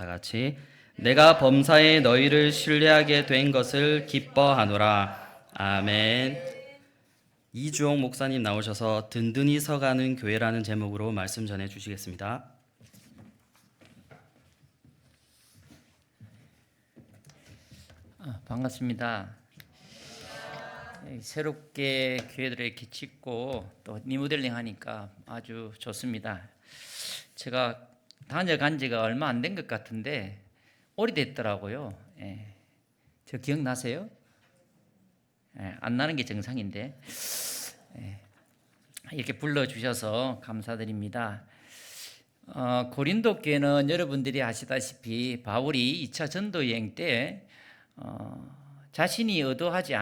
다 같이 내가 범사에 너희를 신뢰하게 된 것을 기뻐하노라. 아멘. 이주홍 목사님 나오셔서 든든히 서가는 교회라는 제목으로 말씀 전해 주시겠습니다. 반갑습니다. 새롭게 교회들을 이렇게 짓고 또 리모델링 하니까 아주 좋습니다. 제가 다녀간 지가 얼마 안 된 것 같은데 오래됐더라고요. 저 기억나세요? 안 나는 게 정상인데 이렇게 불러주셔서 감사드립니다. 고린도 교회는 여러분들이 아시다시피 바울이 2차 전도 여행 때 자신이 의도하지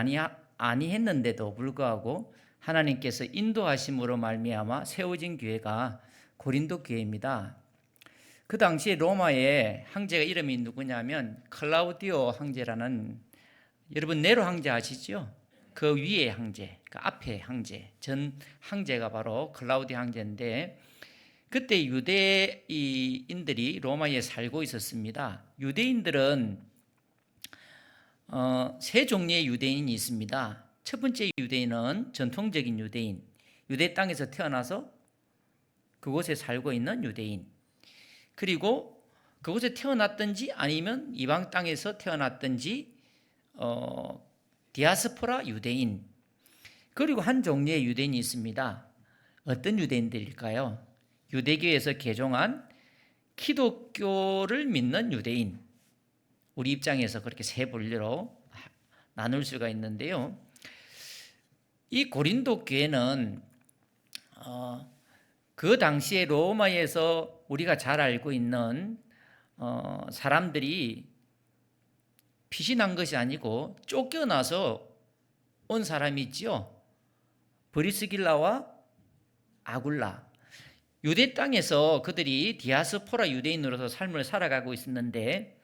아니했는데도 불구하고 하나님께서 인도하심으로 말미암아 세워진 교회가 고린도 교회입니다. 그 당시에 로마의 황제가 이름이 누구냐면 클라우디오 황제라는, 여러분 네로 황제 아시죠? 그 위에 황제, 그 앞에 황제, 전 황제가 바로 클라우디오 황제인데, 그때 유대인들이 로마에 살고 있었습니다. 유대인들은 세 종류의 유대인이 있습니다. 첫 번째 유대인은 전통적인 유대인, 유대 땅에서 태어나서 그곳에 살고 있는 유대인, 그리고 그곳에 태어났든지 아니면 이방 땅에서 태어났든지 디아스포라 유대인, 그리고 한 종류의 유대인이 있습니다. 어떤 유대인들일까요? 유대교에서 개종한 기독교를 믿는 유대인, 우리 입장에서 그렇게 세 분류로 나눌 수가 있는데요. 이 고린도 교회는 그 당시에 로마에서 우리가 잘 알고 있는 사람들이 피신한 것이 아니고 쫓겨나서 온 사람이 있지요. 브리스길라와 아굴라. 유대 땅에서 그들이 디아스포라 유대인으로서 삶을 살아가고 있었는데,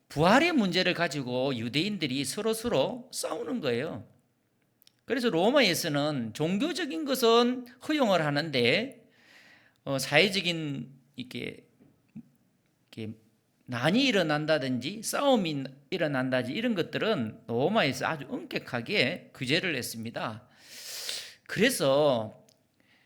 부활의 문제를 가지고 유대인들이 서로 싸우는 거예요. 그래서 로마에서는 종교적인 것은 허용을 하는데 사회적인 이렇게 난이 일어난다든지 싸움이 일어난다든지 이런 것들은 로마에서 아주 엄격하게 규제를 했습니다. 그래서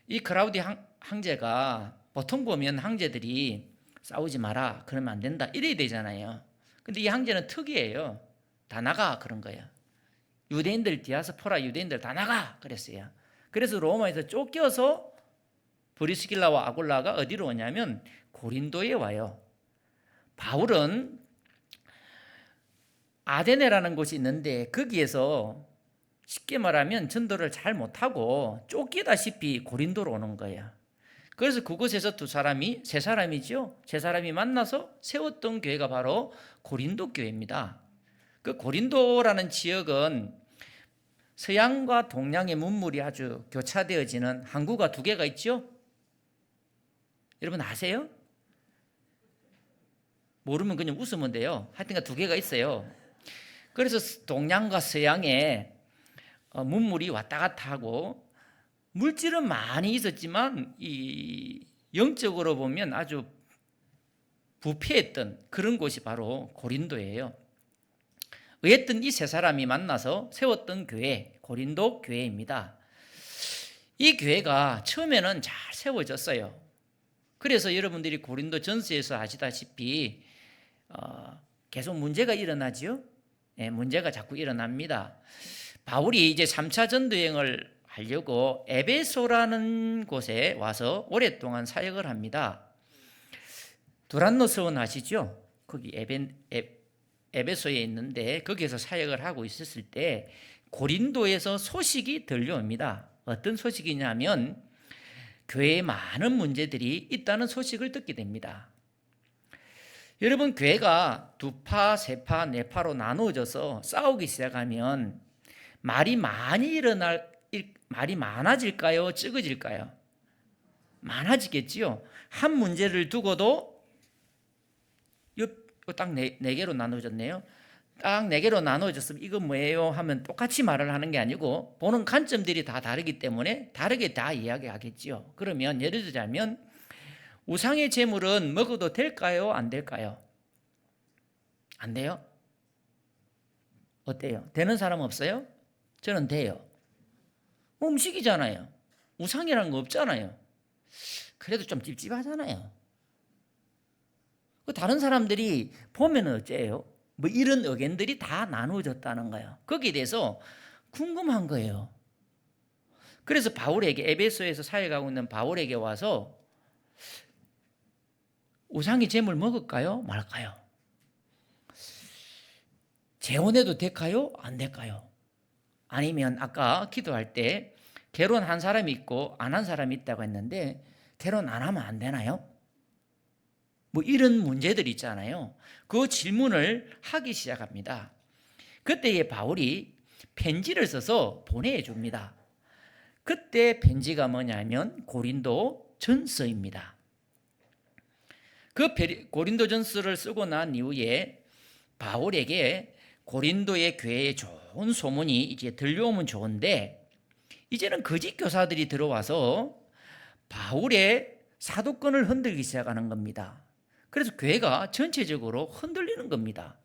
이 클라우디 황제가, 보통 보면 황제들이 싸우지 마라, 그러면 안 된다, 이래야 되잖아요. 근데 이 황제는 특이해요. 다 나가, 그런 거예요. 유대인들, 디아스포라 유대인들 다 나가, 그랬어요. 그래서 로마에서 쫓겨서 브리스길라와 아굴라가 어디로 오냐면 고린도에 와요. 바울은 아데네라는 곳이 있는데 거기에서 쉽게 말하면 전도를 잘 못하고 쫓기다시피 고린도로 오는 거예요. 그래서 그곳에서 세 사람이 만나서 세웠던 교회가 바로 고린도 교회입니다. 그 고린도라는 지역은 서양과 동양의 문물이 아주 교차되어지는 항구가 두 개가 있죠? 여러분 아세요? 모르면 그냥 웃으면 돼요. 하여튼 두 개가 있어요. 그래서 동양과 서양의 문물이 왔다 갔다 하고, 물질은 많이 있었지만 이 영적으로 보면 아주 부패했던 그런 곳이 바로 고린도예요. 어쨌든 이 세 사람이 만나서 세웠던 교회, 고린도 교회입니다. 이 교회가 처음에는 잘 세워졌어요. 그래서 여러분들이 고린도 전서에서 아시다시피 계속 문제가 일어나지요. 문제가 자꾸 일어납니다. 바울이 이제 3차 전도여행을 하려고 에베소라는 곳에 와서 오랫동안 사역을 합니다. 두란노 서원 아시죠? 거기 에베소에 있는데 거기에서 사역을 하고 있었을 때 고린도에서 소식이 들려옵니다. 어떤 소식이냐면 교회에 많은 문제들이 있다는 소식을 듣게 됩니다. 여러분, 교회가 두 파, 세 파, 네 파로 나누어져서 싸우기 시작하면 말이 많아질까요? 적어질까요? 많아지겠지요. 한 문제를 두고도 딱 네 개로 나눠졌네요. 딱 네 개로 나눠졌으면 이거 뭐예요? 하면 똑같이 말을 하는 게 아니고 보는 관점들이 다 다르기 때문에 다르게 다 이야기하겠지요. 그러면 예를 들자면 우상의 제물은 먹어도 될까요? 안 될까요? 안 돼요? 어때요? 되는 사람 없어요? 저는 돼요. 음식이잖아요. 우상이라는 거 없잖아요. 그래도 좀 찝찝하잖아요. 다른 사람들이 보면 어째요? 뭐 이런 의견들이 다 나누어졌다는 거예요. 거기에 대해서 궁금한 거예요. 그래서 바울에게, 에베소에서 사역하고 있는 바울에게 와서 우상의 제물 먹을까요? 말까요? 재혼해도 될까요? 안 될까요? 아니면 아까 기도할 때 결혼한 사람이 있고 안 한 사람이 있다고 했는데 결혼 안 하면 안 되나요? 뭐 이런 문제들 있잖아요. 그 질문을 하기 시작합니다. 그때에 바울이 편지를 써서 보내줍니다. 그때 편지가 뭐냐면 고린도 전서입니다. 그 고린도 전서를 쓰고 난 이후에 바울에게 고린도의 교회에 좋은 소문이 이제 들려오면 좋은데, 이제는 거짓 교사들이 들어와서 바울의 사도권을 흔들기 시작하는 겁니다. 그래서 교회가 전체적으로 흔들리는 겁니다.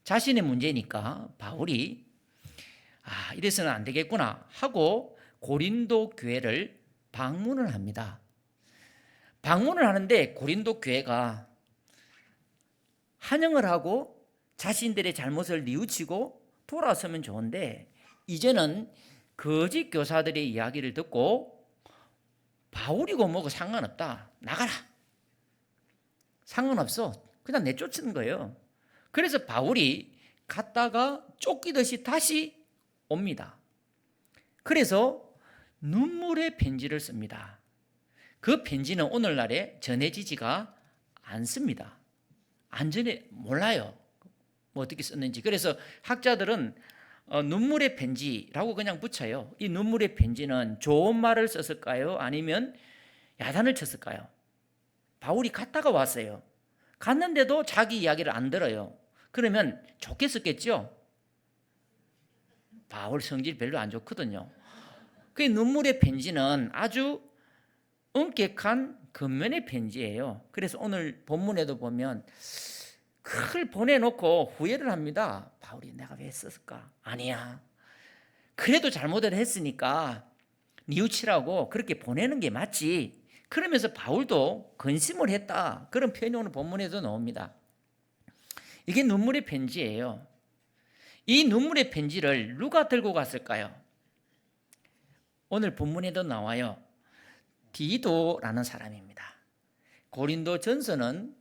자신의 문제니까 바울이 이래서는 안 되겠구나 하고 고린도 교회를 방문을 합니다. 방문을 하는데 고린도 교회가 환영을 하고 자신들의 잘못을 뉘우치고 돌아서면 좋은데, 이제는 거짓 교사들의 이야기를 듣고 바울이고 뭐고 상관없다, 나가라, 상관없어, 그냥 내쫓는 거예요. 그래서 바울이 갔다가 쫓기듯이 다시 옵니다. 그래서 눈물의 편지를 씁니다. 그 편지는 오늘날에 전해지지가 않습니다. 몰라요, 뭐 어떻게 썼는지. 그래서 학자들은 눈물의 편지라고 그냥 붙여요. 이 눈물의 편지는 좋은 말을 썼을까요? 아니면 야단을 쳤을까요? 바울이 갔다가 왔어요. 갔는데도 자기 이야기를 안 들어요. 그러면 좋게 썼겠죠? 바울 성질 별로 안 좋거든요. 그 눈물의 편지는 아주 엄격한 겉면의 편지예요. 그래서 오늘 본문에도 보면 그걸 보내놓고 후회를 합니다. 바울이 내가 왜 썼을까? 아니야, 그래도 잘못을 했으니까 뉘우치라고 그렇게 보내는 게 맞지. 그러면서 바울도 근심을 했다, 그런 표현이 오늘 본문에도 나옵니다. 이게 눈물의 편지예요. 이 눈물의 편지를 누가 들고 갔을까요? 오늘 본문에도 나와요. 디도라는 사람입니다. 고린도 전서는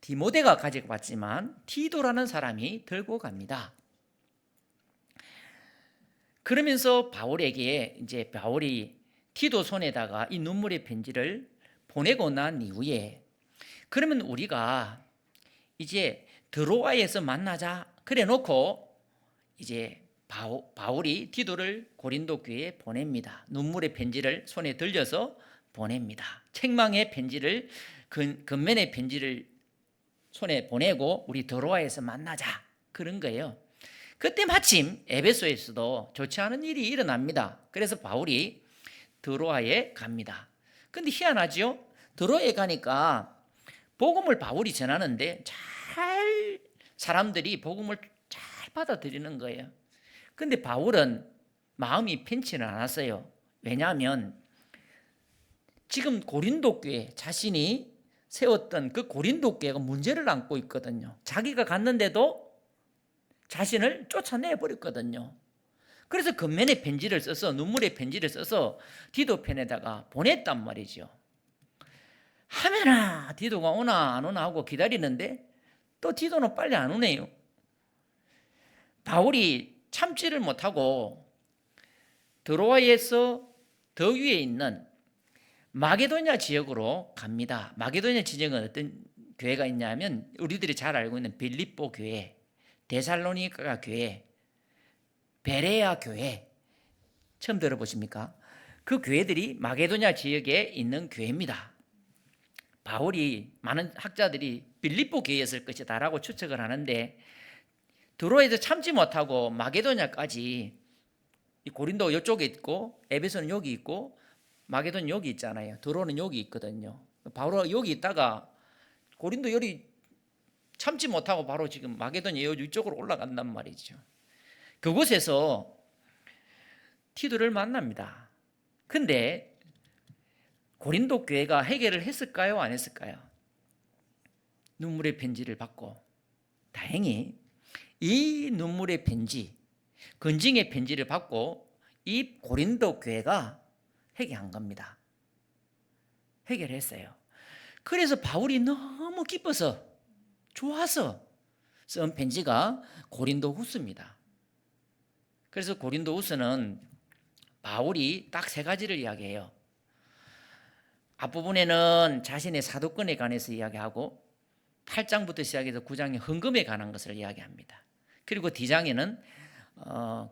디모데가 가지고 왔지만 디도라는 사람이 들고 갑니다. 그러면서 바울에게 이제 바울이 디도 손에다가 이 눈물의 편지를 보내고 난 이후에, 그러면 우리가 이제 드로아에서 만나자 그래 놓고 이제 바울이 디도를 고린도 교회에 보냅니다. 눈물의 편지를 손에 들려서 보냅니다. 책망의 편지를, 겉면의 편지를 손에 보내고 우리 드로아에서 만나자, 그런 거예요. 그때 마침 에베소에서도 좋지 않은 일이 일어납니다. 그래서 바울이 드로아에 갑니다. 근데 희한하죠? 드로아에 가니까 복음을 바울이 전하는데 사람들이 복음을 잘 받아들이는 거예요. 근데 바울은 마음이 편치는 않았어요. 왜냐하면 지금 고린도 교회, 자신이 세웠던 그 고린도 교회가 문제를 안고 있거든요. 자기가 갔는데도 자신을 쫓아내 버렸거든요. 그래서 겉면에 편지를 써서, 눈물의 편지를 써서 디도 편에다가 보냈단 말이죠. 하면아 디도가 오나 안 오나 하고 기다리는데 또 디도는 빨리 안 오네요. 바울이 참지를 못하고 드로아에서 더 위에 있는 마게도냐 지역으로 갑니다. 마게도냐 지역은 어떤 교회가 있냐면 우리들이 잘 알고 있는 빌립보 교회, 데살로니가 교회, 베레아 교회, 처음 들어보십니까? 그 교회들이 마게도냐 지역에 있는 교회입니다. 바울이, 많은 학자들이 빌립보 교회였을 것이다라고 추측을 하는데, 드로아에서 참지 못하고 마게도냐까지, 고린도 이쪽에 있고 에베소는 여기 있고 마게도는 여기 있잖아요. 드로아는 여기 있거든요. 바로 여기 있다가 고린도 열이 참지 못하고 바로 지금 마게도냐 이쪽으로 올라간단 말이죠. 그곳에서 티도를 만납니다. 근데 고린도 교회가 해결을 했을까요? 안 했을까요? 눈물의 편지를 받고 다행히 이 눈물의 편지, 건징의 편지를 받고 이 고린도 교회가 해결한 겁니다. 해결했어요. 그래서 바울이 너무 기뻐서 좋아서 쓴 편지가 고린도 후서입니다. 그래서 고린도 후서는 바울이 딱 세 가지를 이야기해요. 앞부분에는 자신의 사도권에 관해서 이야기하고 8장부터 시작해서 9장에 헌금에 관한 것을 이야기합니다. 그리고 D장에는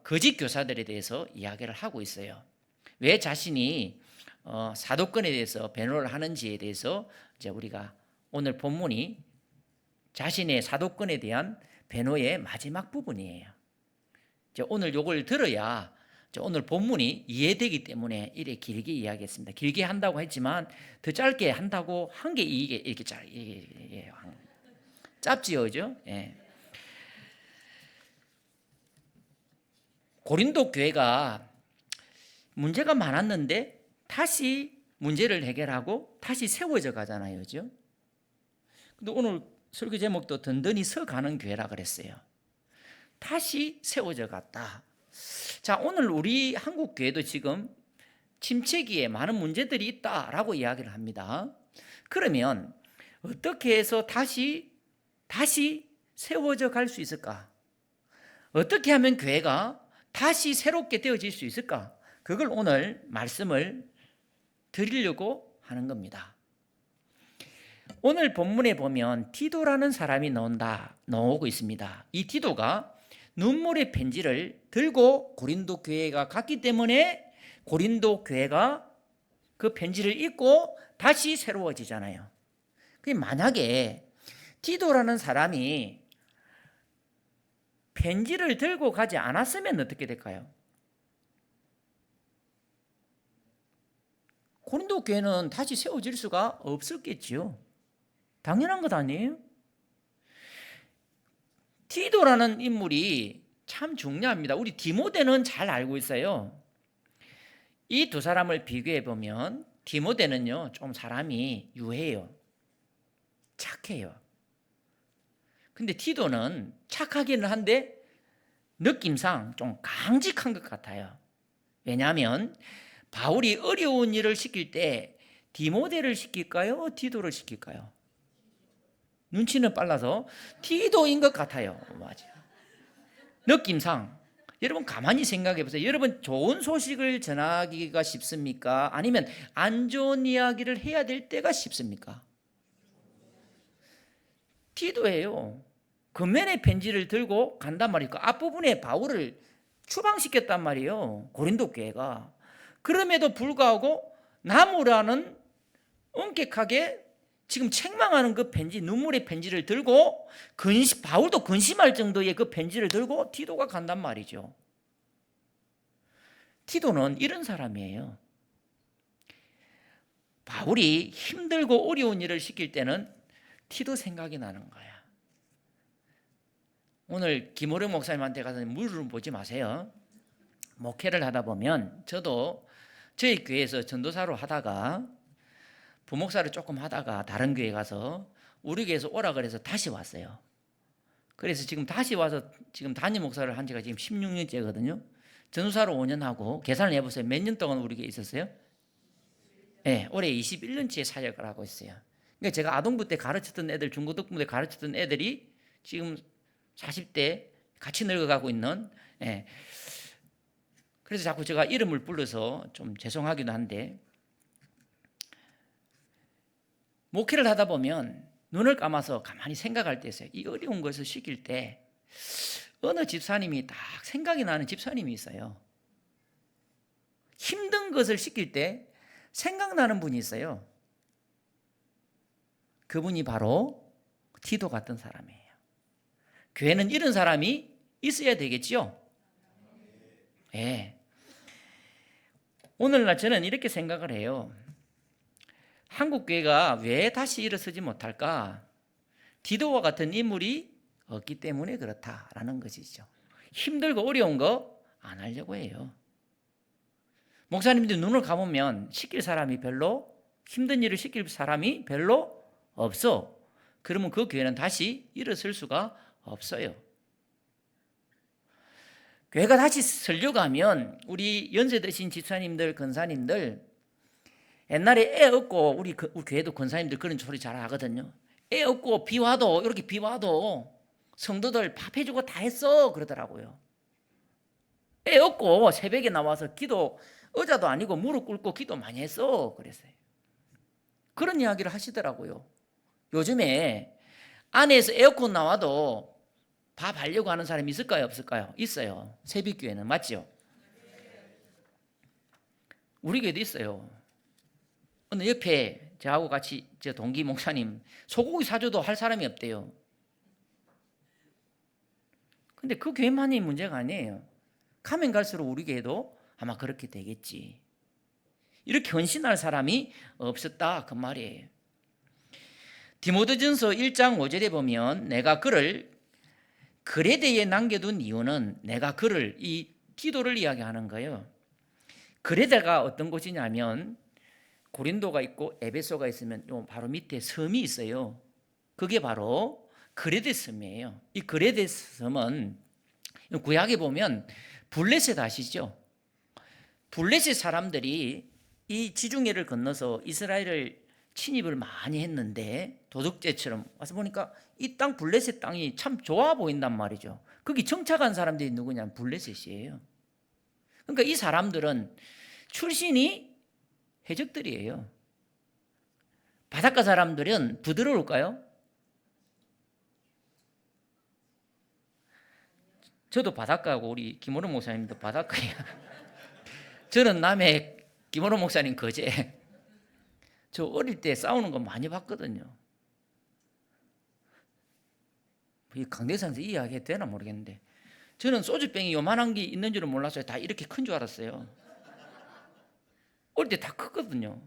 거짓 교사들에 대해서 이야기를 하고 있어요. 왜 자신이 사도권에 대해서 변호를 하는지에 대해서 이제 우리가 오늘 본문이 자신의 사도권에 대한 변호의 마지막 부분이에요. 이제 오늘 요걸 들어야 오늘 본문이 이해되기 때문에 이렇게 길게 이야기했습니다. 길게 한다고 했지만 더 짧게 한다고 한 게 이게 이렇게 짧지요, 그죠? 예. 고린도 교회가 문제가 많았는데 다시 문제를 해결하고 다시 세워져 가잖아요, 그죠? 근데 오늘 설교 제목도 든든히 서가는 교회라 그랬어요. 다시 세워져 갔다. 자, 오늘 우리 한국 교회도 지금 침체기에 많은 문제들이 있다라고 이야기를 합니다. 그러면 어떻게 해서 다시 세워져 갈 수 있을까? 어떻게 하면 교회가 다시 새롭게 되어질 수 있을까? 그걸 오늘 말씀을 드리려고 하는 겁니다. 오늘 본문에 보면 디도라는 사람이 나오고 있습니다. 이 디도가 눈물의 편지를 들고 고린도 교회가 갔기 때문에 고린도 교회가 그 편지를 읽고 다시 새로워지잖아요. 만약에 디도라는 사람이 편지를 들고 가지 않았으면 어떻게 될까요? 고린도 교회는 다시 세워질 수가 없었겠지요. 당연한 것 아니에요? 디도라는 인물이 참 중요합니다. 우리 디모데는 잘 알고 있어요. 이 두 사람을 비교해 보면 디모데는요, 좀 사람이 유해요. 착해요. 근데 디도는 착하기는 한데 느낌상 좀 강직한 것 같아요. 왜냐하면 바울이 어려운 일을 시킬 때 디모데를 시킬까요? 디도를 시킬까요? 눈치는 빨라서 디도인 것 같아요. 맞아요. 느낌상. 여러분 가만히 생각해 보세요. 여러분 좋은 소식을 전하기가 쉽습니까? 아니면 안 좋은 이야기를 해야 될 때가 쉽습니까? 디도예요. 금면의 편지를 들고 간단 말이고 앞부분에 바울을 추방시켰단 말이에요. 고린도 교회가. 그럼에도 불구하고 나무라는 엄격하게 지금 책망하는 그 편지, 눈물의 편지를 들고 바울도 근심할 정도의 그 편지를 들고 디도가 간단 말이죠. 디도는 이런 사람이에요. 바울이 힘들고 어려운 일을 시킬 때는 디도 생각이 나는 거야. 오늘 김호령 목사님한테 가서 물을 보지 마세요. 목회를 하다 보면 저도 저희 교회에서 전도사로 하다가 부목사를 조금 하다가 다른 교회 가서 우리 교회에서 오라 그래서 다시 왔어요. 그래서 지금 다시 와서 지금 담임 목사를 한 지가 지금 16년째거든요. 전도사로 5년 하고 계산을 해보세요. 몇 년 동안 우리 교회에 있었어요? 네, 올해 21년째 사역을 하고 있어요. 그러니까 제가 아동부 때 가르쳤던 애들, 중고등부 때 가르쳤던 애들이 지금 40대 같이 늙어가고 있는, 예. 그래서 자꾸 제가 이름을 불러서 좀 죄송하기도 한데, 목회를 하다 보면 눈을 감아서 가만히 생각할 때 있어요. 이 어려운 것을 시킬 때 어느 집사님이 딱 생각이 나는 집사님이 있어요. 힘든 것을 시킬 때 생각나는 분이 있어요. 그분이 바로 디도 같은 사람이에요. 교회는 이런 사람이 있어야 되겠지요? 네. 오늘날 저는 이렇게 생각을 해요. 한국 교회가 왜 다시 일어서지 못할까? 디도와 같은 인물이 없기 때문에 그렇다라는 것이죠. 힘들고 어려운 거 안 하려고 해요. 목사님들 눈을 감으면 시킬 사람이 별로, 힘든 일을 시킬 사람이 별로 없어. 그러면 그 교회는 다시 일어설 수가 없어요. 교회가 다시 설려고 하면 우리 연세 드신 집사님들, 권사님들, 옛날에 애 없고 우리 교회도 권사님들 그런 소리 잘 하거든요. 애 없고 비 와도, 이렇게 비 와도 성도들 밥 해주고 다 했어 그러더라고요. 애 없고 새벽에 나와서 기도, 의자도 아니고 무릎 꿇고 기도 많이 했어 그랬어요. 그런 이야기를 하시더라고요. 요즘에 안에서 에어컨 나와도 밥 하려고 하는 사람이 있을까요, 없을까요? 있어요. 새벽교회는. 맞죠? 우리 교회도 있어요. 어느 옆에 저하고 같이 저 동기 목사님 소고기 사줘도 할 사람이 없대요. 근데 그 교회만이 문제가 아니에요. 가면 갈수록 우리 교회도 아마 그렇게 되겠지. 이렇게 헌신할 사람이 없었다 그 말이에요. 디모데전서 1장 5절에 보면 내가 그를 그레데에 남겨둔 이유는, 내가 그를, 이 디도를 이야기하는 거예요. 그레데가 어떤 곳이냐면 고린도가 있고 에베소가 있으면 바로 밑에 섬이 있어요. 그게 바로 그레데 섬이에요. 이 그레데 섬은 구약에 보면 블레셋 아시죠? 블레셋 사람들이 이 지중해를 건너서 이스라엘을 침입을 많이 했는데 도둑질처럼 와서 보니까 이 땅 블레셋 땅이 참 좋아 보인단 말이죠. 거기 정착한 사람들이 누구냐면 블레셋이에요. 그러니까 이 사람들은 출신이 해적들이에요. 바닷가 사람들은 부드러울까요? 저도 바닷가고 우리 김호름 목사님도 바닷가예요. 저는 남해, 김호름 목사님 거제. 저 어릴 때 싸우는 거 많이 봤거든요. 이 강대상에서 이야기해도 되나 모르겠는데 저는 소주병이 요만한 게 있는 줄은 몰랐어요. 다 이렇게 큰 줄 알았어요. 어릴 때 다 컸거든요.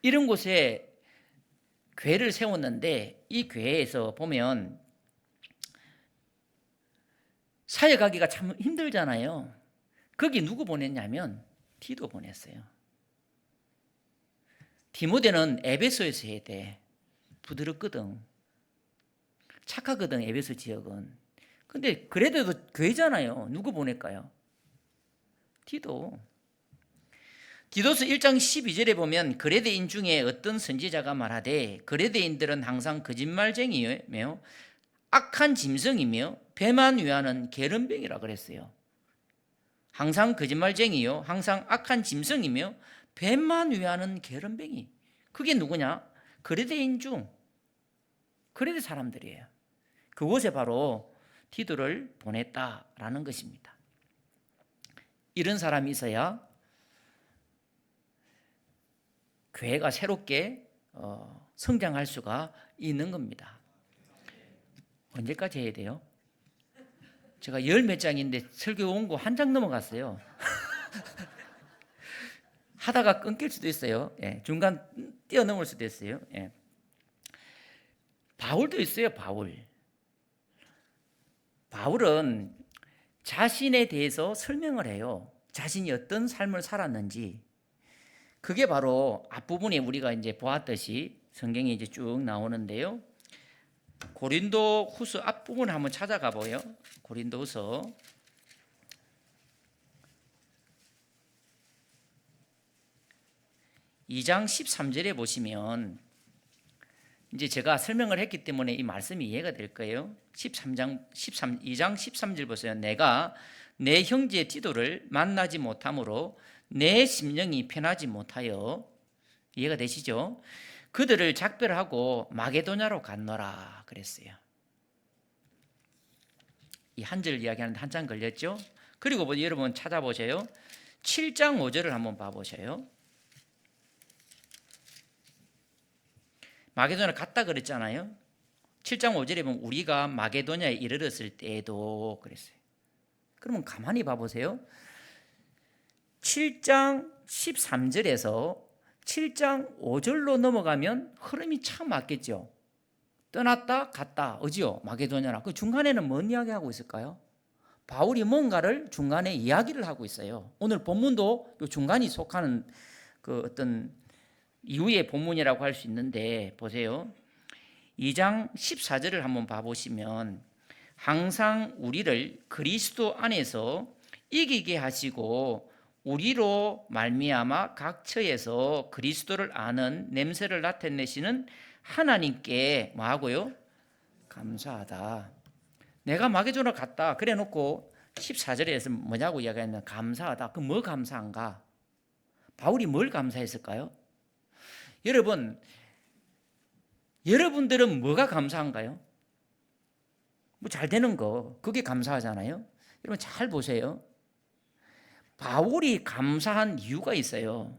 이런 곳에 교회를 세웠는데 이 교회에서 보면 사역하기가 참 힘들잖아요. 거기 누구 보냈냐면 디도 보냈어요. 디모데는 에베소에서 해야 돼. 부드럽거든. 착하거든, 에베소 지역은. 근데 그래도 교회잖아요. 누구 보낼까요? 디도. 디도서 1장 12절에 보면 그레데인 중에 어떤 선지자가 말하되 그레데인들은 항상 거짓말쟁이며 악한 짐승이며 배만 위하는 게으름뱅이라 그랬어요. 항상 거짓말쟁이요, 항상 악한 짐승이며 배만 위하는 게으름뱅이. 그게 누구냐? 그레데인 중 그레데 사람들이에요. 그곳에 바로 디도를 보냈다라는 것입니다. 이런 사람이 있어야 교회가 새롭게 성장할 수가 있는 겁니다. 언제까지 해야 돼요? 제가 열 몇 장인데 설교 원고 한 장 넘어갔어요. 하다가 끊길 수도 있어요. 예, 중간 뛰어넘을 수도 있어요. 예. 바울도 있어요. 바울은 자신에 대해서 설명을 해요. 자신이 어떤 삶을 살았는지. 그게 바로 앞부분에 우리가 이제 보았듯이 성경에 이제 쭉 나오는데요. 고린도 후서 앞부분을 한번 찾아가 보요. 고린도 후서 2장 13절에 보시면 이제 제가 설명을 했기 때문에 이 말씀이 이해가 될 거예요. 2장 13절 보세요. 내가 내 형제 디도를 만나지 못함으로 내 심령이 편하지 못하여, 이해가 되시죠? 그들을 작별하고 마게도냐로 갔노라 그랬어요. 이 한 절 이야기하는데 한참 걸렸죠? 그리고 여러분 찾아보세요. 7장 5절을 한번 봐보세요. 마게도냐 갔다 그랬잖아요. 7장 5절에 보면 우리가 마게도냐에 이르렀을 때에도 그랬어요. 그러면 가만히 봐보세요. 7장 13절에서 7장 5절로 넘어가면 흐름이 참 맞겠죠. 떠났다 갔다 어지요 마게도냐라. 그 중간에는 뭔 이야기하고 있을까요? 바울이 뭔가를 중간에 이야기를 하고 있어요. 오늘 본문도 이 중간이 속하는 그 어떤 이후의 본문이라고 할 수 있는데 보세요. 2장 14절을 한번 봐보시면 항상 우리를 그리스도 안에서 이기게 하시고 우리로 말미암아 각 처에서 그리스도를 아는 냄새를 나타내시는 하나님께 뭐하고요? 감사하다. 내가 마게도나 갔다 그래 놓고 14절에서 뭐냐고 이야기했냐? 감사하다. 그럼 뭐 감사한가? 바울이 뭘 감사했을까요? 여러분들은 뭐가 감사한가요? 뭐 잘 되는 거 그게 감사하잖아요. 여러분 잘 보세요. 바울이 감사한 이유가 있어요.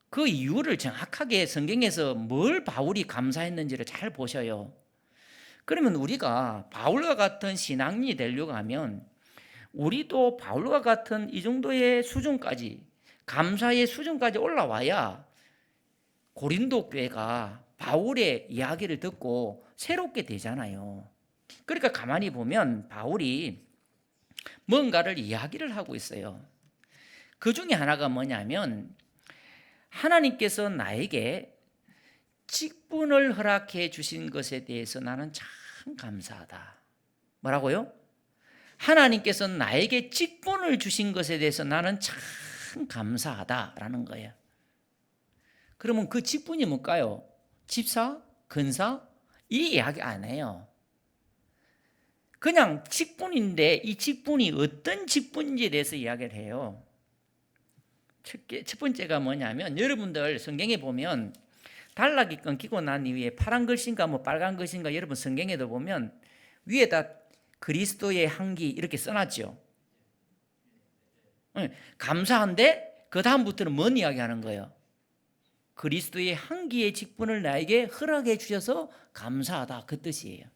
그 이유를 정확하게 성경에서 뭘 바울이 감사했는지를 잘 보셔요. 그러면 우리가 바울과 같은 신앙인이 되려고 하면 우리도 바울과 같은 이 정도의 수준까지 감사의 수준까지 올라와야 고린도 교회가 바울의 이야기를 듣고 새롭게 되잖아요. 그러니까 가만히 보면 바울이 뭔가를 이야기를 하고 있어요. 그 중에 하나가 뭐냐면 하나님께서 나에게 직분을 허락해 주신 것에 대해서 나는 참 감사하다. 뭐라고요? 하나님께서 나에게 직분을 주신 것에 대해서 나는 참 감사하다라는 거예요. 그러면 그 직분이 뭘까요? 집사? 근사? 이 이야기 안 해요. 그냥 직분인데 이 직분이 어떤 직분인지에 대해서 이야기를 해요. 첫 번째가 뭐냐면 여러분들 성경에 보면 단락이 끊기고 난 이후에 파란 글씨인가 뭐 빨간 글씨인가 여러분 성경에도 보면 위에다 그리스도의 향기 이렇게 써놨죠. 감사한데 그 다음부터는 뭔 이야기하는 거예요? 그리스도의 향기의 직분을 나에게 허락해 주셔서 감사하다 그 뜻이에요.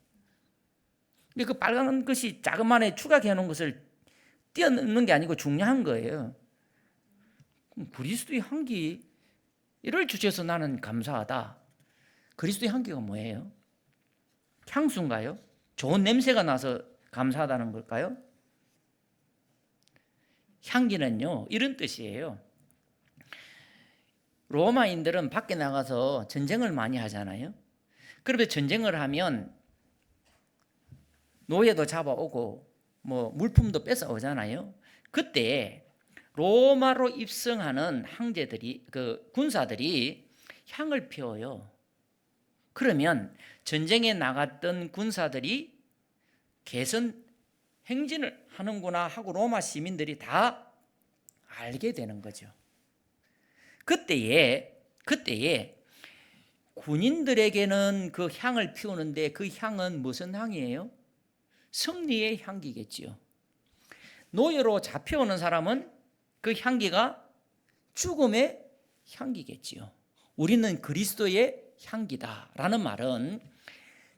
근데 그 빨간 글씨 자그마한 추가해 놓은 것을 띄어넣는 게 아니고 중요한 거예요. 그리스도의 향기를 주셔서 나는 감사하다. 그리스도의 향기가 뭐예요? 향수인가요? 좋은 냄새가 나서 감사하다는 걸까요? 향기는요 이런 뜻이에요. 로마인들은 밖에 나가서 전쟁을 많이 하잖아요. 그런데 전쟁을 하면 노예도 잡아오고 뭐 물품도 뺏어오잖아요. 그때 로마로 입성하는 황제들이 그 군사들이 향을 피워요. 그러면 전쟁에 나갔던 군사들이 개선 행진을 하는구나 하고 로마 시민들이 다 알게 되는 거죠. 그때에 군인들에게는 그 향을 피우는데 그 향은 무슨 향이에요? 승리의 향기겠지요. 노예로 잡혀오는 사람은 그 향기가 죽음의 향기겠지요. 우리는 그리스도의 향기다라는 말은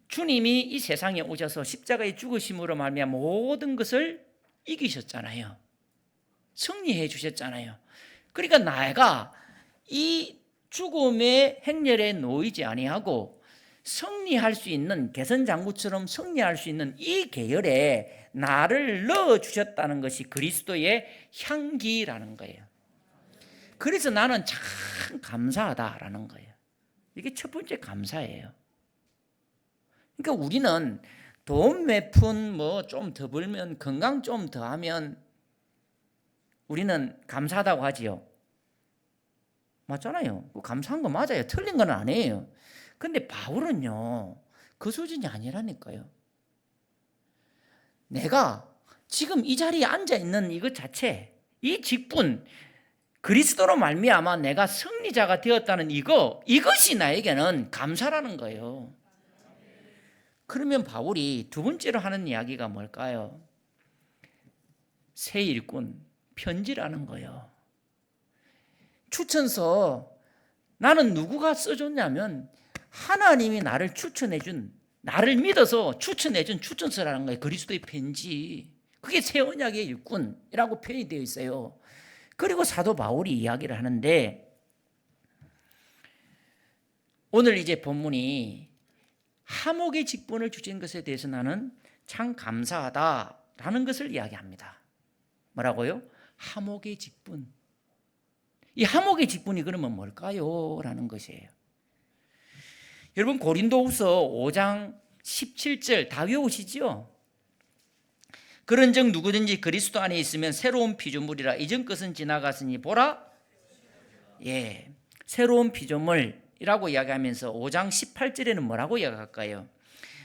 주님이 이 세상에 오셔서 십자가의 죽으심으로 말미암아 모든 것을 이기셨잖아요. 승리해 주셨잖아요. 그러니까 내가 이 죽음의 행렬에 놓이지 아니하고 승리할 수 있는 개선장구처럼 승리할 수 있는 이 계열에 나를 넣어주셨다는 것이 그리스도의 향기라는 거예요. 그래서 나는 참 감사하다라는 거예요. 이게 첫 번째 감사예요. 그러니까 우리는 돈 몇 푼 뭐 좀 더 벌면 건강 좀 더 하면 우리는 감사하다고 하지요. 맞잖아요. 감사한 거 맞아요. 틀린 건 아니에요. 근데 바울은요, 그 수준이 아니라니까요. 내가 지금 이 자리에 앉아 있는 이것 자체, 이 직분, 그리스도로 말미암아 내가 승리자가 되었다는 이것이 나에게는 감사라는 거예요. 그러면 바울이 두 번째로 하는 이야기가 뭘까요? 새 일꾼, 편지라는 거예요. 추천서, 나는 누구가 써줬냐면 하나님이 나를 추천해준, 나를 믿어서 추천해준 추천서라는 거예요. 그리스도의 편지. 그게 새 언약의 일꾼이라고 표현이 되어 있어요. 그리고 사도 바울이 이야기를 하는데 오늘 이제 본문이 하목의 직분을 주신 것에 대해서 나는 참 감사하다라는 것을 이야기합니다. 뭐라고요? 하목의 직분. 이 하목의 직분이 그러면 뭘까요? 라는 것이에요. 여러분 고린도후서 5장 17절 다 외우시죠? 그런즉 누구든지 그리스도 안에 있으면 새로운 피조물이라 이전 것은 지나갔으니 보라 새로운 피조물이라고 이야기하면서 5장 18절에는 뭐라고 이야기할까요?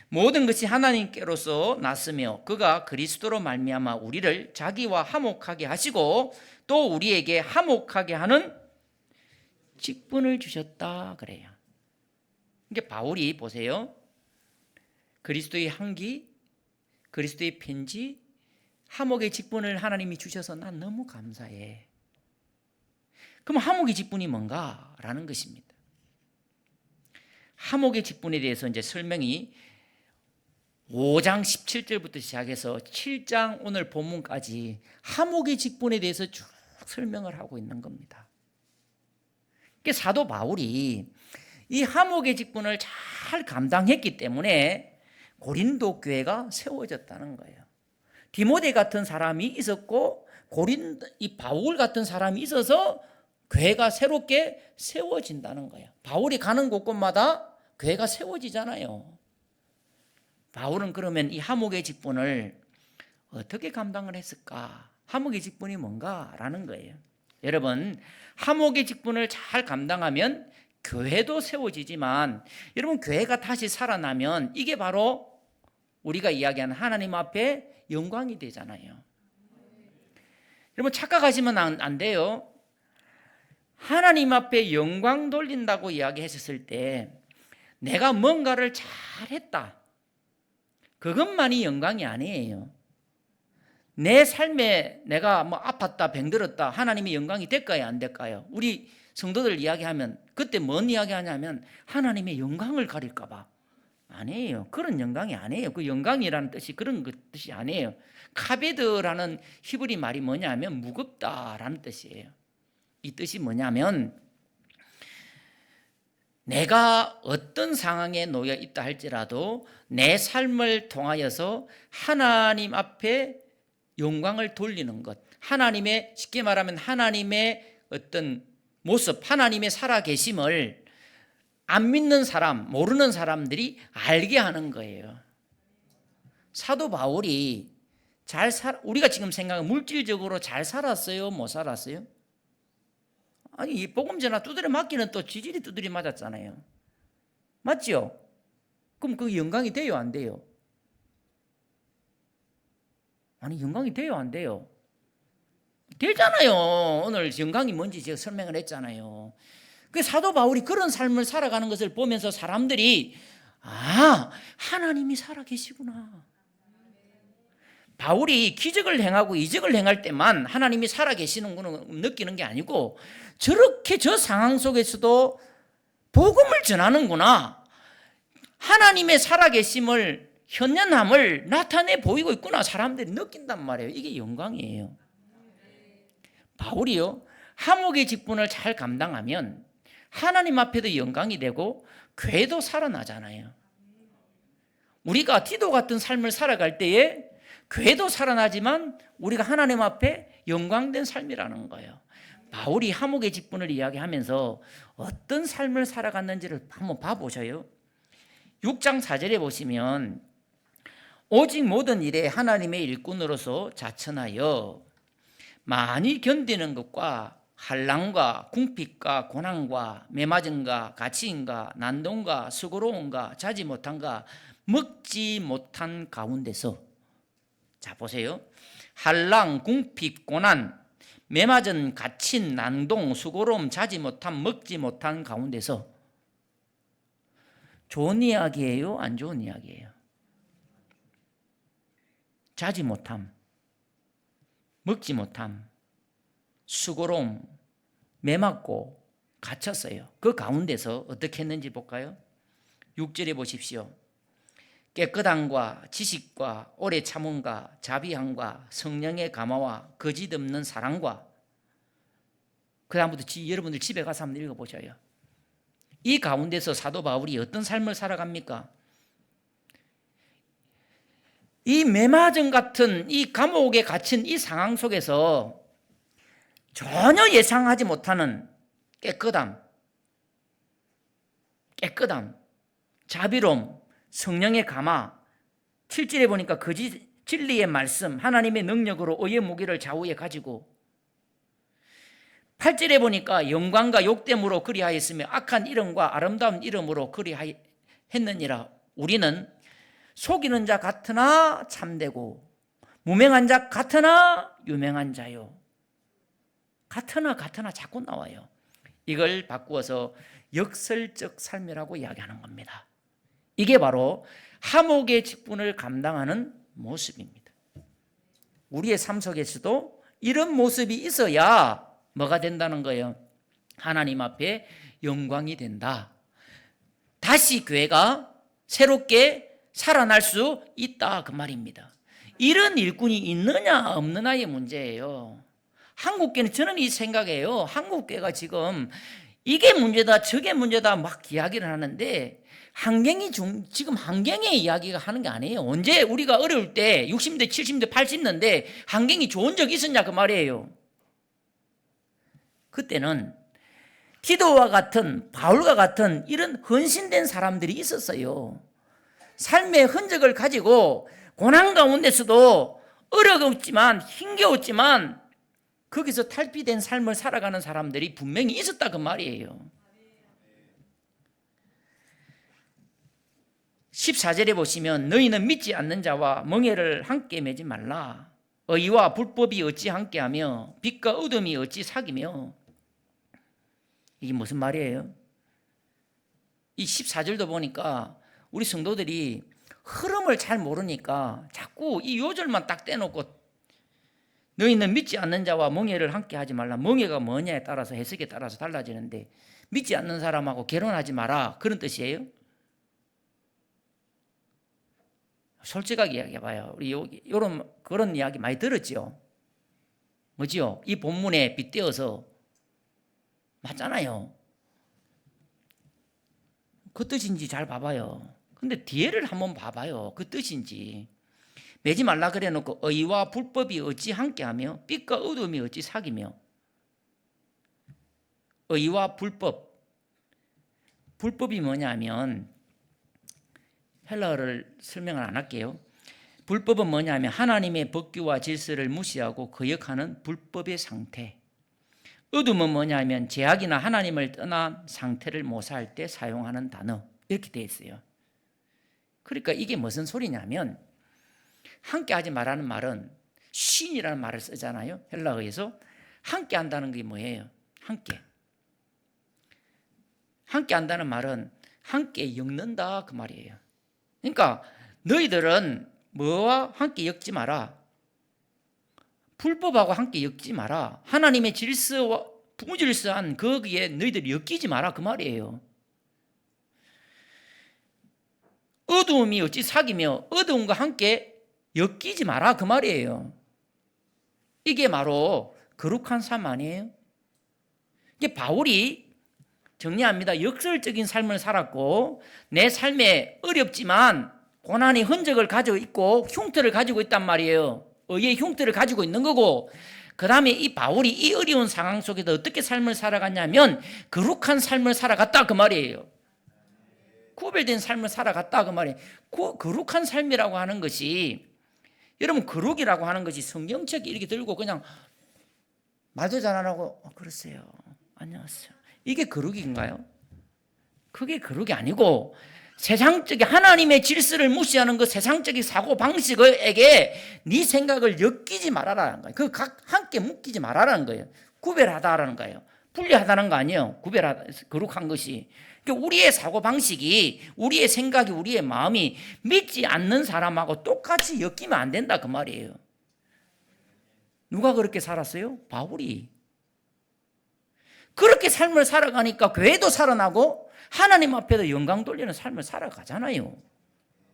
모든 것이 하나님께로서 났으며 그가 그리스도로 말미암아 우리를 자기와 화목하게 하시고 또 우리에게 화목하게 하는 직분을 주셨다 그래요. 이게 바울이 보세요. 그리스도의 향기, 그리스도의 편지, 화목의 직분을 하나님이 주셔서 난 너무 감사해. 그럼 화목의 직분이 뭔가라는 것입니다. 화목의 직분에 대해서 이제 설명이 5장 17절부터 시작해서 7장 오늘 본문까지 화목의 직분에 대해서 쭉 설명을 하고 있는 겁니다. 사도 바울이 이 화목의 직분을 잘 감당했기 때문에 고린도 교회가 세워졌다는 거예요. 디모데 같은 사람이 있었고 이 바울 같은 사람이 있어서 교회가 새롭게 세워진다는 거예요. 바울이 가는 곳곳마다 교회가 세워지잖아요. 바울은 그러면 이 화목의 직분을 어떻게 감당을 했을까? 화목의 직분이 뭔가라는 거예요. 여러분, 화목의 직분을 잘 감당하면 교회도 세워지지만 여러분 교회가 다시 살아나면 이게 바로 우리가 이야기하는 하나님 앞에 영광이 되잖아요. 여러분 착각하시면 안 돼요. 하나님 앞에 영광 돌린다고 이야기했었을 때 내가 뭔가를 잘했다. 그것만이 영광이 아니에요. 내 삶에 내가 뭐 아팠다, 병들었다, 하나님의 영광이 될까요, 안 될까요? 우리 성도들 이야기하면 그때 뭔 이야기하냐면 하나님의 영광을 가릴까 봐. 아니에요. 그런 영광이 아니에요. 그 영광이라는 뜻이 그런 뜻이 아니에요. 카베드라는 히브리 말이 뭐냐면 무겁다라는 뜻이에요. 이 뜻이 뭐냐면 내가 어떤 상황에 놓여 있다 할지라도 내 삶을 통하여서 하나님 앞에 영광을 돌리는 것, 하나님의 쉽게 말하면 하나님의 어떤 모습, 하나님의 살아계심을 안 믿는 사람, 모르는 사람들이 알게 하는 거예요. 사도 바울이 우리가 지금 생각하면 물질적으로 잘 살았어요? 못 살았어요? 아니, 이 복음 전화 두드려 맞기는 또 지질이 두드려 맞았잖아요. 맞죠? 그럼 그 영광이 돼요, 안 돼요? 아니, 영광이 돼요, 안 돼요? 되잖아요. 오늘 영광이 뭔지 제가 설명을 했잖아요. 그 사도 바울이 그런 삶을 살아가는 것을 보면서 사람들이 하나님이 살아계시구나. 바울이 기적을 행하고 이적을 행할 때만 하나님이 살아계시는 거는 느끼는 게 아니고 저렇게 저 상황 속에서도 복음을 전하는구나. 하나님의 살아계심을 현현함을 나타내 보이고 있구나. 사람들이 느낀단 말이에요. 이게 영광이에요. 바울이요, 화목의 직분을 잘 감당하면 하나님 앞에도 영광이 되고 교회도 살아나잖아요. 우리가 디도 같은 삶을 살아갈 때에 교회도 살아나지만 우리가 하나님 앞에 영광된 삶이라는 거예요. 바울이 화목의 직분을 이야기하면서 어떤 삶을 살아갔는지를 한번 봐보셔요. 6장 4절에 보시면 오직 모든 일에 하나님의 일꾼으로서 자천하여 많이 견디는 것과 한란과 궁핍과 고난과 매맞음과 가치인과 난동과 수고로움과 자지 못한과 먹지 못한 가운데서, 자 보세요. 한란, 궁핍, 고난, 매맞은, 갇힌, 난동, 수고로움, 자지 못한, 먹지 못한 가운데서. 좋은 이야기예요? 안 좋은 이야기예요? 자지 못함, 먹지 못함, 수고로움, 매맞고 갇혔어요. 그 가운데서 어떻게 했는지 볼까요? 6절에 보십시오. 깨끗함과 지식과 오래 참음과 자비함과 성령의 감화와 거짓 없는 사랑과, 그 다음부터 여러분들 집에 가서 한번 읽어보셔요. 이 가운데서 사도 바울이 어떤 삶을 살아갑니까? 이 메마전 같은 이 감옥에 갇힌 이 상황 속에서 전혀 예상하지 못하는 깨끗함, 자비로움, 성령의 감화, 7절에 보니까 그 진리의 말씀, 하나님의 능력으로 의의 무기를 좌우에 가지고 8절에 보니까 영광과 욕됨으로 그리하였으며 악한 이름과 아름다운 이름으로 그리하였느니라. 우리는 속이는 자 같으나 참되고 무명한 자 같으나 유명한 자요. 같으나 자꾸 나와요. 이걸 바꾸어서 역설적 삶이라고 이야기하는 겁니다. 이게 바로 하목의 직분을 감당하는 모습입니다. 우리의 삶 속에서도 이런 모습이 있어야 뭐가 된다는 거예요? 하나님 앞에 영광이 된다. 다시 교회가 새롭게 살아날 수 있다 그 말입니다. 이런 일꾼이 있느냐 없느냐의 문제예요. 한국교회는 저는 이 생각이에요. 한국교회가 지금 이게 문제다 저게 문제다 막 이야기를 하는데 지금 환경의 이야기가 하는 게 아니에요. 언제 우리가 어려울 때 60대 70대 80대인데 환경이 좋은 적이 있었냐 그 말이에요. 그때는 디도와 같은 바울과 같은 이런 헌신된 사람들이 있었어요. 삶의 흔적을 가지고 고난 가운데서도 어려웠지만 힘겨웠지만 거기서 탈피된 삶을 살아가는 사람들이 분명히 있었다 그 말이에요. 14절에 보시면 너희는 믿지 않는 자와 멍에를 함께 매지 말라. 의와 불법이 어찌 함께하며 빛과 어둠이 어찌 사귀며. 이게 무슨 말이에요? 이 14절도 보니까 우리 성도들이 흐름을 잘 모르니까 자꾸 이 요절만 딱 떼놓고 너희는 믿지 않는 자와 멍에를 함께 하지 말라. 멍에가 뭐냐에 따라서 해석에 따라서 달라지는데 믿지 않는 사람하고 결혼하지 마라 그런 뜻이에요? 솔직하게 이야기해봐요. 우리 그런 이야기 많이 들었죠? 뭐지요? 이 본문에 빗대어서 맞잖아요. 그 뜻인지 잘 봐봐요. 근데 뒤에를 한번 봐봐요. 그 뜻인지. 매지 말라 그래 놓고 의와 불법이 어찌 함께하며 빛과 어둠이 어찌 사귀며. 의와 불법이 뭐냐면 헬라어를 설명을 안 할게요. 불법은 뭐냐면 하나님의 법규와 질서를 무시하고 거역하는 불법의 상태. 어둠은 뭐냐면 죄악이나 하나님을 떠난 상태를 묘사할 때 사용하는 단어 이렇게 되어 있어요. 그러니까 이게 무슨 소리냐면 함께 하지 말라는 말은 쉰이라는 말을 쓰잖아요. 헬라어에서 함께 한다는 게 뭐예요? 함께 한다는 말은 함께 엮는다 그 말이에요. 그러니까 너희들은 뭐와 함께 엮지 마라. 불법하고 함께 엮지 마라. 하나님의 질서와 부질서한 거기에 너희들이 엮이지 마라 그 말이에요. 어두움이 어찌 사귀며 어두움과 함께 엮이지 마라 그 말이에요. 이게 바로 거룩한 삶 아니에요? 이게 바울이 정리합니다. 역설적인 삶을 살았고 내 삶에 어렵지만 고난의 흔적을 가지고 있고 흉터를 가지고 있단 말이에요. 의의 흉터를 가지고 있는 거고 그 다음에 이 바울이 이 어려운 상황 속에서 어떻게 삶을 살아갔냐면 거룩한 삶을 살아갔다 그 말이에요. 구별된 삶을 살아갔다 그 말이에요. 거룩한 삶이라고 하는 것이 여러분 거룩이라고 하는 것이 성경책 이렇게 들고 그냥 말도 잘 안 하고 그러세요. 안녕하세요. 이게 거룩인가요? 그게 거룩이 아니고 세상적인 하나님의 질서를 무시하는 그 세상적인 사고 방식에게 네 생각을 엮이지 말아라는 거예요. 그 각 함께 묶이지 말아라는 거예요. 구별하다라는 거예요. 분리하다는 거 아니에요. 구별하다 거룩한 것이. 그러니까 우리의 사고 방식이 우리의 생각이 우리의 마음이 믿지 않는 사람하고 똑같이 엮이면 안 된다 그 말이에요. 누가 그렇게 살았어요? 바울이. 그렇게 삶을 살아가니까 교회도 살아나고 하나님 앞에도 영광 돌리는 삶을 살아가잖아요.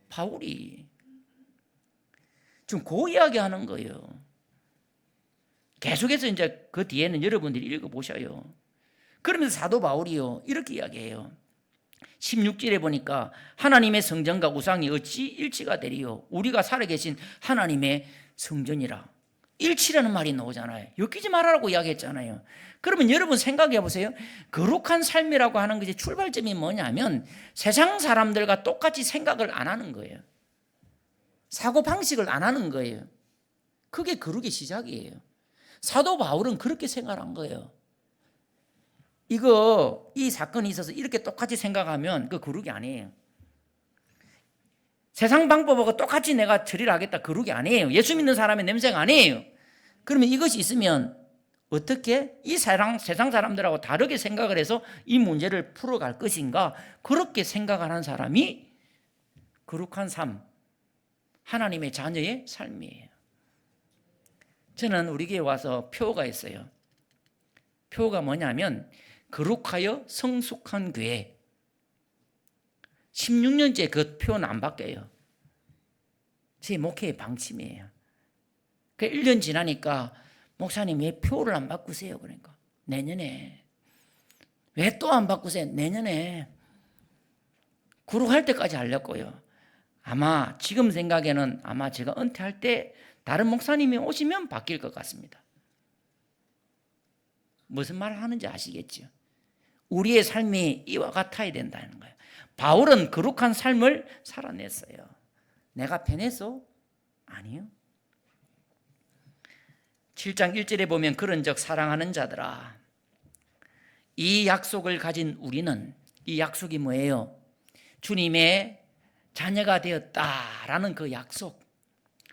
바울이. 지금 그 이야기 하는 거예요. 계속해서 이제 그 뒤에는 여러분들이 읽어보셔요. 그러면서 사도 바울이요. 이렇게 이야기해요. 16절에 보니까 하나님의 성전과 우상이 어찌 일치가 되리요? 우리가 살아계신 하나님의 성전이라. 일치라는 말이 나오잖아요. 엮이지 말라고 이야기했잖아요. 그러면 여러분 생각해 보세요. 거룩한 삶이라고 하는 것이 출발점이 뭐냐면 세상 사람들과 똑같이 생각을 안 하는 거예요. 사고방식을 안 하는 거예요. 그게 거룩의 시작이에요. 사도 바울은 그렇게 생각한 거예요. 이 사건이 있어서 이렇게 똑같이 생각하면 그 거룩이 아니에요. 세상 방법하고 똑같이 내가 처리를 하겠다, 거룩이 아니에요. 예수 믿는 사람의 냄새가 아니에요. 그러면 이것이 있으면 어떻게 이 세상 사람들하고 다르게 생각을 해서 이 문제를 풀어갈 것인가, 그렇게 생각을 한 사람이 거룩한 삶, 하나님의 자녀의 삶이에요. 저는 우리 교회에 와서 표가 있어요. 표가 뭐냐면 거룩하여 성숙한 교회. 16년째 그 표는 안 바뀌어요. 제 목회의 방침이에요. 그 1년 지나니까 목사님 왜 표를 안 바꾸세요? 그러니까 내년에. 왜 또 안 바꾸세요? 내년에. 거룩할 때까지 하려고요. 아마 지금 생각에는 아마 제가 은퇴할 때 다른 목사님이 오시면 바뀔 것 같습니다. 무슨 말을 하는지 아시겠죠? 우리의 삶이 이와 같아야 된다는 거예요. 바울은 거룩한 삶을 살아냈어요. 내가 편해서? 아니요. 7장 1절에 보면 그런즉 사랑하는 자들아, 이 약속을 가진 우리는, 이 약속이 뭐예요? 주님의 자녀가 되었다라는 그 약속.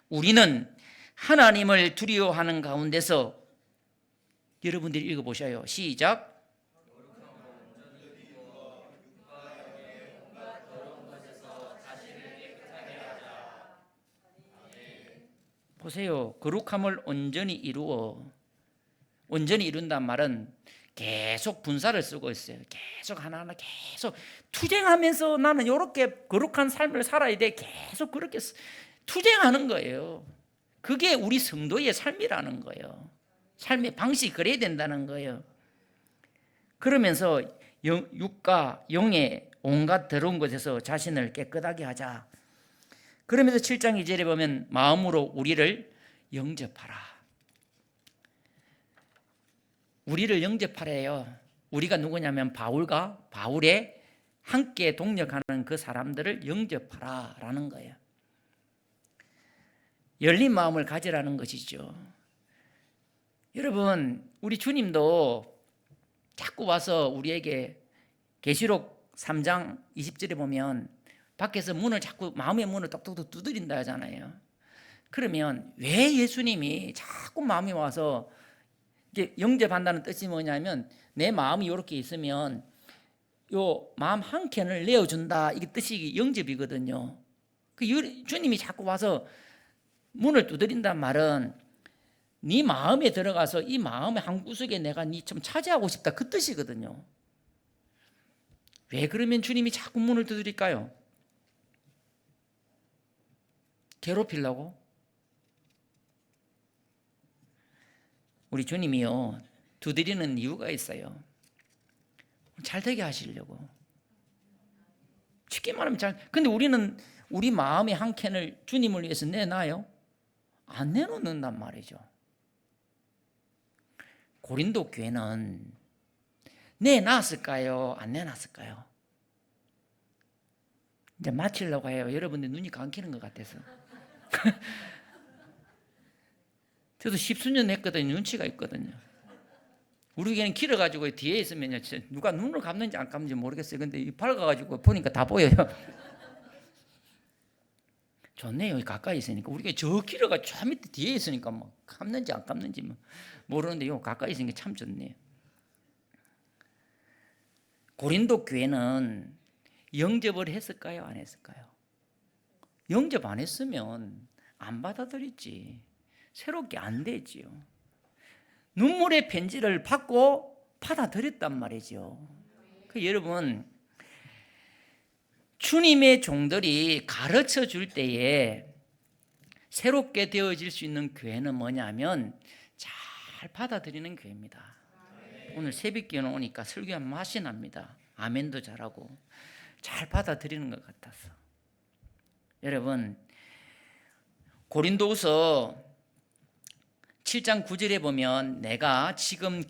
우리는 하나님을 두려워하는 가운데서, 여러분들이 읽어보셔요. 시작. 보세요. 거룩함을 온전히 이루어. 온전히 이룬단 말은 계속 분사를 쓰고 있어요. 계속 하나하나 계속 투쟁하면서 나는 이렇게 거룩한 삶을 살아야 돼. 계속 그렇게 투쟁하는 거예요. 그게 우리 성도의 삶이라는 거예요. 삶의 방식이 그래야 된다는 거예요. 그러면서 육과 영의 온갖 더러운 것에서 자신을 깨끗하게 하자. 그러면서 7장 2절에 보면 마음으로 우리를 영접하라. 우리를 영접하래요. 우리가 누구냐면 바울의 함께 동력하는 그 사람들을 영접하라라는 거예요. 열린 마음을 가지라는 것이죠. 여러분, 우리 주님도 자꾸 와서 우리에게 계시록 3장 20절에 보면 밖에서 문을 자꾸 마음의 문을 똑똑똑 두드린다 하잖아요. 그러면 왜 예수님이 자꾸 마음이 와서 영접한다는 뜻이 뭐냐면 내 마음이 이렇게 있으면 요 마음 한 켠을 내어준다, 이게 뜻이 영접이거든요. 그 주님이 자꾸 와서 문을 두드린단 말은 네 마음에 들어가서 이 마음의 한 구석에 내가 네 좀 차지하고 싶다, 그 뜻이거든요. 왜 그러면 주님이 자꾸 문을 두드릴까요? 괴롭히려고? 우리 주님이요, 두드리는 이유가 있어요. 잘 되게 하시려고. 쉽게 말하면 근데 우리는 우리 마음의 한 켠을 주님을 위해서 내놔요? 안 내놓는단 말이죠. 고린도 교회는 내놨을까요? 안 내놨을까요? 이제 마치려고 해요. 여러분들 눈이 감기는 것 같아서. 저도 10수년 했거든요. 눈치가 있거든요. 우리 교회는 길어가지고 뒤에 있으면 누가 눈을 감는지 안 감는지 모르겠어요. 근데 밝아가지고 보니까 다 보여요. 좋네요. 가까이 있으니까. 우리 교회 저 길어가 저 밑에 뒤에 있으니까 뭐 감는지 안 감는지 모르는데 요 가까이 있으니까 참 좋네요. 고린도 교회는 영접을 했을까요? 안 했을까요? 영접 안 했으면 안 받아들였지. 새롭게 안 되지요. 눈물의 편지를 받고 받아들였단 말이죠. 여러분, 주님의 종들이 가르쳐 줄 때에 새롭게 되어질 수 있는 교회는 뭐냐면 잘 받아들이는 교회입니다. 오늘 새벽기도는 오니까 설교하면 맛이 납니다. 아멘도 잘하고. 잘 받아들이는 것 같아서. 여러분, 고린도후서 7장 9절에 보면 내가 지금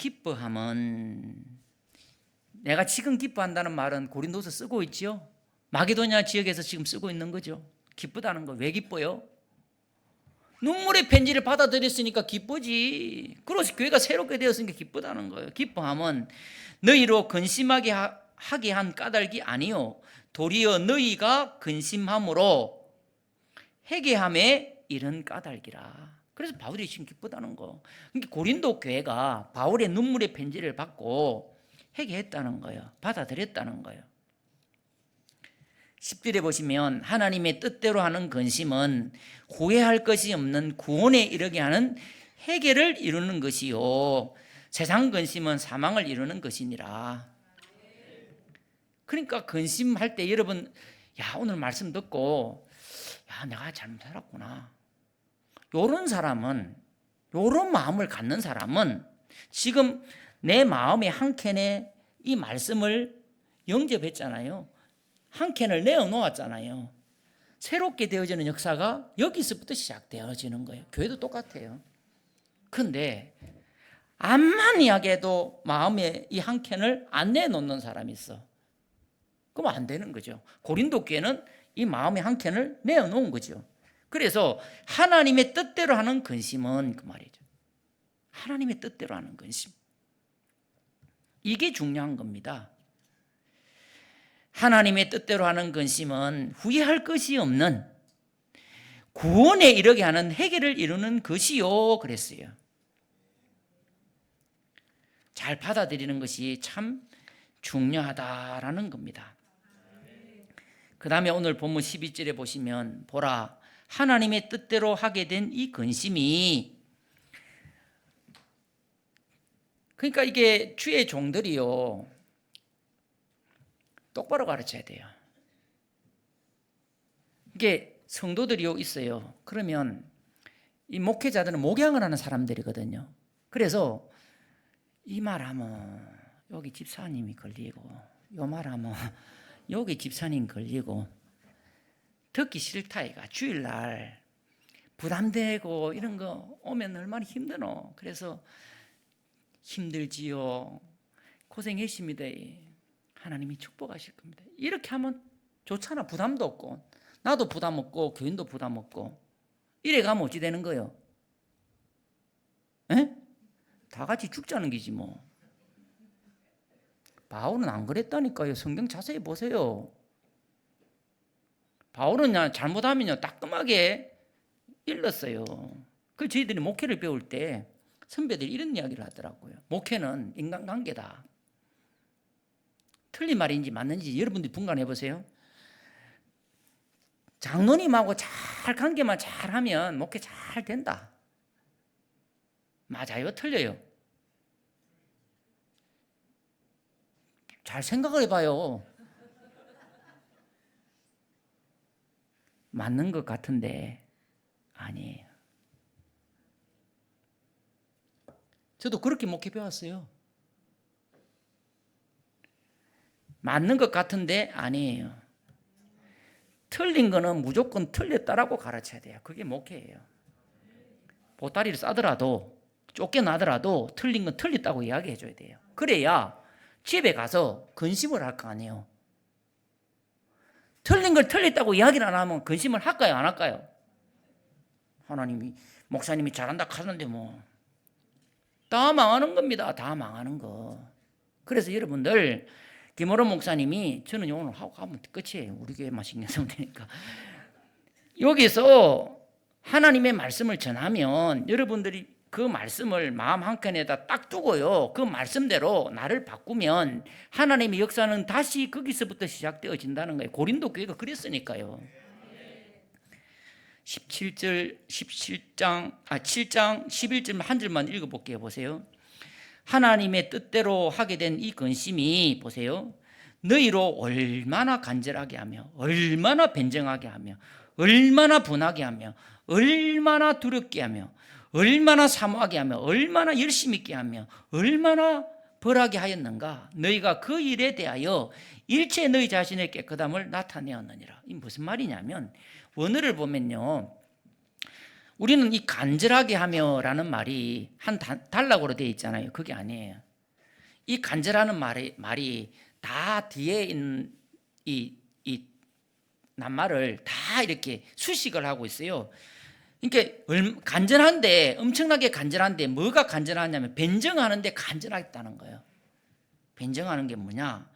기뻐한다는 말은 고린도서 쓰고 있죠. 마게도냐 지역에서 지금 쓰고 있는 거죠. 기쁘다는 거. 왜 기뻐요? 눈물의 편지를 받아들였으니까 기쁘지. 그래서 교회가 새롭게 되었으니까 기쁘다는 거예요. 기뻐함은 너희로 근심하게 하게 한 까닭이 아니요 도리어 너희가 근심함으로 회개함에 이른 까닭이라. 그래서 바울이 지금 기쁘다는 거. 그러니까 고린도 교회가 바울의 눈물의 편지를 받고 회개했다는 거예요. 받아들였다는 거예요. 10절에 보시면 하나님의 뜻대로 하는 근심은 후회할 것이 없는 구원에 이르게 하는 회개를 이루는 것이요 세상 근심은 사망을 이루는 것이니라. 그러니까 근심할 때 여러분, 오늘 말씀 듣고 내가 잘못 살았구나, 요런 마음을 갖는 사람은 지금 내 마음의 한 켠에 이 말씀을 영접했잖아요. 한 캔을 내어놓았잖아요. 새롭게 되어지는 역사가 여기서부터 시작되어지는 거예요. 교회도 똑같아요. 그런데 암만 이야기해도 마음에 이 한 캔을 안 내놓는 사람이 있어. 그럼 안 되는 거죠. 고린도 교회는 이 마음의 한 캔을 내어놓은 거죠. 그래서 하나님의 뜻대로 하는 근심은 그 말이죠. 하나님의 뜻대로 하는 근심. 이게 중요한 겁니다. 하나님의 뜻대로 하는 근심은 후회할 것이 없는 구원에 이르게 하는 회개를 이루는 것이요 그랬어요. 잘 받아들이는 것이 참 중요하다라는 겁니다. 그 다음에 오늘 본문 12절에 보시면 보라 하나님의 뜻대로 하게 된 이 근심이, 그러니까 이게 주의 종들이요 똑바로 가르쳐야 돼요. 이게 성도들이요 있어요. 그러면 이 목회자들은 목양을 하는 사람들이거든요. 그래서 이 말하면 여기 집사님이 걸리고, 요 말하면 여기 집사님 걸리고, 듣기 싫다 이가. 주일날 부담되고 이런 거 오면 얼마나 힘드노. 그래서 힘들지요, 고생했습니다. 하나님이 축복하실 겁니다. 이렇게 하면 좋잖아. 부담도 없고, 나도 부담 없고 교인도 부담 없고. 이래 가면 어찌 되는 거예요? 에? 다 같이 죽자는 기지 뭐. 바울은 안 그랬다니까요. 성경 자세히 보세요. 바울은 그냥 잘못하면 따끔하게 일렀어요. 그 저희들이 목회를 배울 때 선배들이 이런 이야기를 하더라고요. 목회는 인간관계다. 틀린 말인지 맞는지 여러분들이 분간해 보세요. 장로님하고 잘 관계만 잘하면 목회 잘 된다. 맞아요? 틀려요? 잘 생각을 해봐요. 맞는 것 같은데 아니에요. 저도 그렇게 목회 배웠어요. 맞는 것 같은데 아니에요. 틀린 거는 무조건 틀렸다라고 가르쳐야 돼요. 그게 목회예요. 보따리를 싸더라도 쫓겨나더라도 틀린 건 틀렸다고 이야기해 줘야 돼요. 그래야 집에 가서 근심을 할 거 아니에요. 틀린 걸 틀렸다고 이야기를 안 하면 근심을 할까요? 안 할까요? 하나님이 목사님이 잘한다 하는데 뭐 다 망하는 겁니다. 다 망하는 거. 그래서 여러분들, 김호론 목사님이, 저는 오늘 하고 가면 끝이에요. 우리 교회만 신경 쓰면 되니까. 여기서 하나님의 말씀을 전하면 여러분들이 그 말씀을 마음 한켠에다 딱 두고요, 그 말씀대로 나를 바꾸면 하나님의 역사는 다시 거기서부터 시작되어진다는 거예요. 고린도 교회가 그랬으니까요. 7장 11절 한 절만 읽어볼게요. 보세요. 하나님의 뜻대로 하게 된 이 근심이, 보세요, 너희로 얼마나 간절하게 하며 얼마나 변정하게 하며 얼마나 분하게 하며 얼마나 두렵게 하며 얼마나 사모하게 하며 얼마나 열심 있게 하며 얼마나 벌하게 하였는가? 너희가 그 일에 대하여 일체 너희 자신의 깨끗함을 나타내었느니라. 이 무슨 말이냐면 원어를 보면요, 우리는 이 간절하게 하며라는 말이 한 단락으로 되어 있잖아요. 그게 아니에요. 이 간절하는 말이 다 뒤에 있는 이 낱말을 다 이렇게 수식을 하고 있어요. 그러니까 간절한데, 엄청나게 간절한데 뭐가 간절하냐면 변정하는데 간절하다는 거예요. 변정하는 게 뭐냐?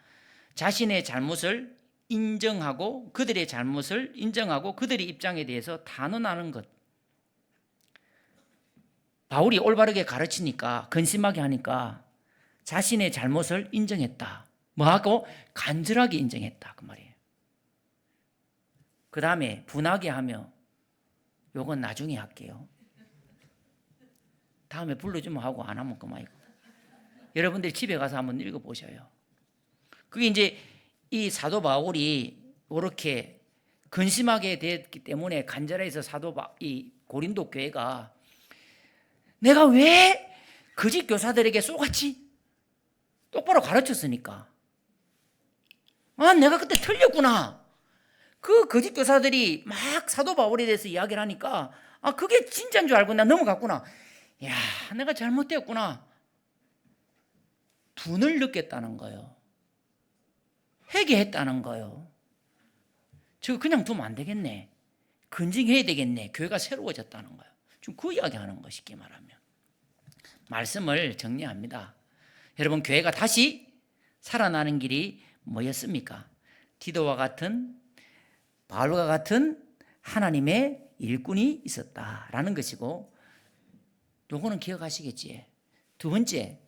자신의 잘못을 인정하고 그들의 잘못을 인정하고 그들의 입장에 대해서 단언하는 것. 바울이 올바르게 가르치니까, 근심하게 하니까 자신의 잘못을 인정했다. 뭐하고? 간절하게 인정했다, 그 말이에요. 그 다음에 분하게 하며, 요건 나중에 할게요. 다음에 불러주면 하고 안 하면 그만이고. 여러분들 집에 가서 한번 읽어보셔요. 그게 이제 이 사도 바울이 이렇게 근심하게 됐기 때문에 간절해서 이 고린도 교회가 내가 왜 거짓 교사들에게 쏘갔지? 똑바로 가르쳤으니까. 아, 내가 그때 틀렸구나. 그 거짓 교사들이 막 사도 바울에 대해서 이야기를 하니까 아, 그게 진짜인 줄 알고 나 넘어갔구나. 야, 내가 잘못되었구나. 분을 느꼈다는 거예요. 회개했다는 거예요. 저거 그냥 두면 안 되겠네. 근징해야 되겠네. 교회가 새로워졌다는 거예요. 지금 그 이야기하는 거, 쉽게 말하면. 말씀을 정리합니다. 여러분, 교회가 다시 살아나는 길이 뭐였습니까? 디도와 같은, 바울과 같은 하나님의 일꾼이 있었다라는 것이고, 요거는 기억하시겠지. 두 번째,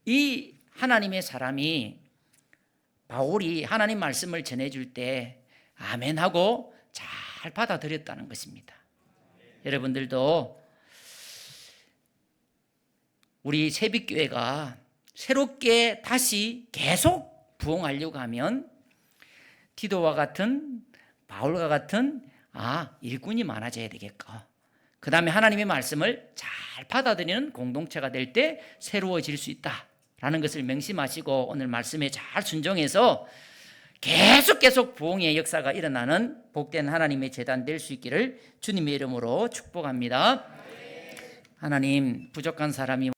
이 하나님의 사람이 바울이 하나님 말씀을 전해줄 때 아멘하고 잘 받아들였다는 것입니다. 여러분들도 우리 새빛교회가 새롭게 다시 계속 부흥하려고 하면 디도와 같은, 바울과 같은 일꾼이 많아져야 되겠고, 그 다음에 하나님의 말씀을 잘 받아들이는 공동체가 될 때 새로워질 수 있다라는 것을 명심하시고 오늘 말씀에 잘 순종해서 계속 부흥의 역사가 일어나는 복된 하나님의 제단 될 수 있기를 주님의 이름으로 축복합니다. 하나님, 부족한 사람이